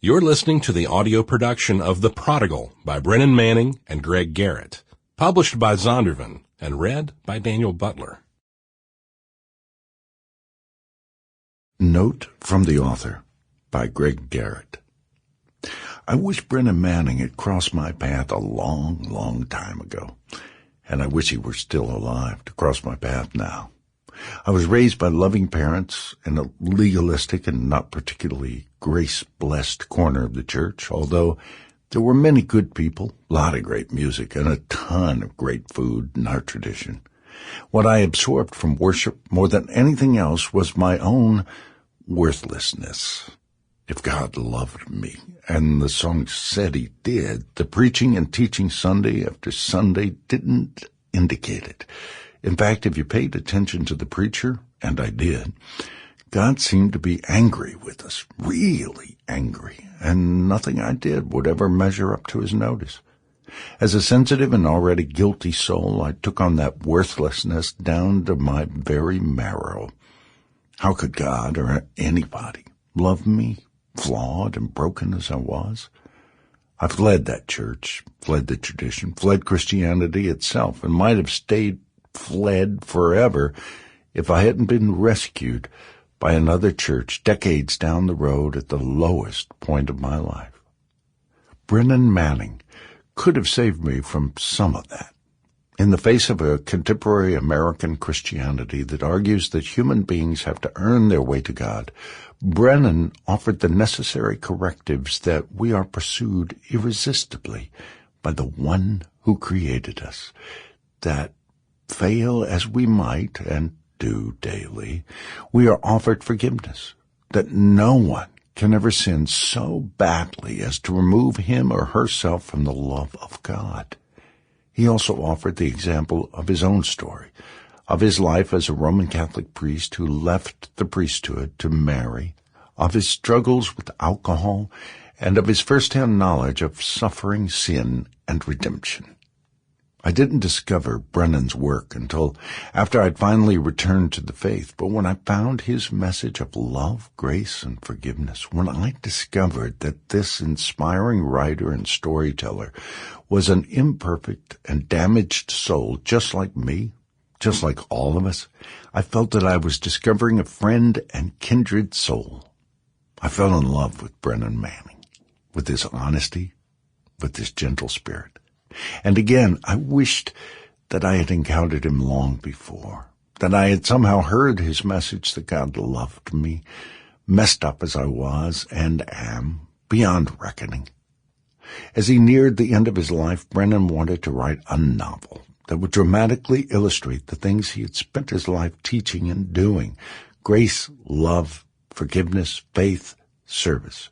You're listening to the audio production of The Prodigal by Brennan Manning and Greg Garrett, published by Zondervan and read by Daniel Butler. Note from the author by Greg Garrett. I wish Brennan Manning had crossed my path a long time ago, and I wish he were still alive to cross my path now. I was raised by loving parents in a legalistic and not particularly grace-blessed corner of the church, although there were many good people, a lot of great music, and a ton of great food in our tradition. What I absorbed from worship more than anything else was my own worthlessness. If God loved me, and the song said he did, the preaching and teaching Sunday after Sunday didn't indicate it. In fact, if you paid attention to the preacher, and I did, God seemed to be angry with us, really angry, and nothing I did would ever measure up to his notice. As a sensitive and already guilty soul, I took on that worthlessness down to my very marrow. How could God or anybody love me, flawed and broken as I was? I fled that church, fled the tradition, fled Christianity itself, and might have fled forever if I hadn't been rescued by another church decades down the road at the lowest point of my life. Brennan Manning could have saved me from some of that. In the face of a contemporary American Christianity that argues that human beings have to earn their way to God, Brennan offered the necessary correctives that we are pursued irresistibly by the one who created us, that fail as we might, and do daily, we are offered forgiveness, that no one can ever sin so badly as to remove him or herself from the love of God. He also offered the example of his own story, of his life as a Roman Catholic priest who left the priesthood to marry, of his struggles with alcohol, and of his first-hand knowledge of suffering, sin, and redemption. I didn't discover Brennan's work until after I'd finally returned to the faith, but when I found his message of love, grace, and forgiveness, when I discovered that this inspiring writer and storyteller was an imperfect and damaged soul just like me, just like all of us, I felt that I was discovering a friend and kindred soul. I fell in love with Brennan Manning, with his honesty, with his gentle spirit. And again, I wished that I had encountered him long before, that I had somehow heard his message that God loved me, messed up as I was and am, beyond reckoning. As he neared the end of his life, Brennan wanted to write a novel that would dramatically illustrate the things he had spent his life teaching and doing: grace, love, forgiveness, faith, service.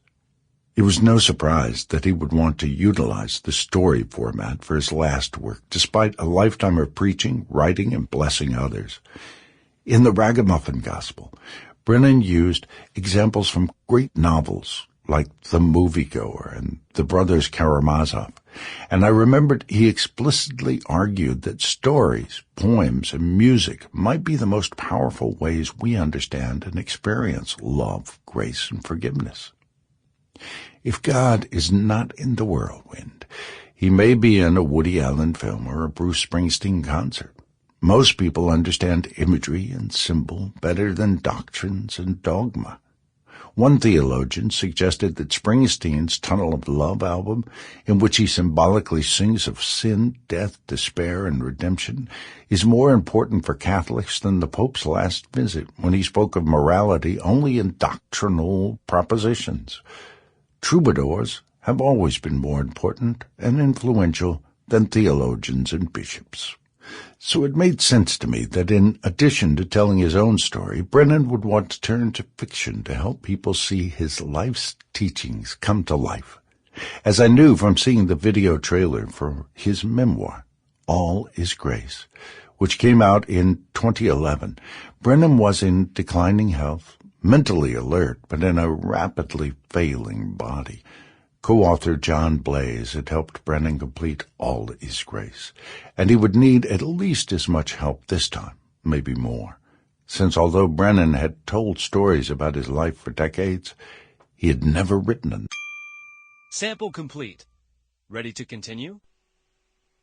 It was no surprise that he would want to utilize the story format for his last work, despite a lifetime of preaching, writing, and blessing others. In the Ragamuffin Gospel, Brennan used examples from great novels like The Moviegoer and The Brothers Karamazov, and I remembered he explicitly argued that stories, poems, and music might be the most powerful ways we understand and experience love, grace, and forgiveness. If God is not in the whirlwind, he may be in a Woody Allen film or a Bruce Springsteen concert. Most people understand imagery and symbol better than doctrines and dogma. One theologian suggested that Springsteen's Tunnel of Love album, in which he symbolically sings of sin, death, despair, and redemption, is more important for Catholics than the Pope's last visit, when he spoke of morality only in doctrinal propositions. Troubadours have always been more important and influential than theologians and bishops. So it made sense to me that in addition to telling his own story, Brennan would want to turn to fiction to help people see his life's teachings come to life. As I knew from seeing the video trailer for his memoir, All is Grace, which came out in 2011, Brennan was in declining health, mentally alert, but in a rapidly failing body. Co-author John Blaze had helped Brennan complete All is Grace, and he would need at least as much help this time, maybe more, since although Brennan had told stories about his life for decades, he had never written them. Sample complete. Ready to continue?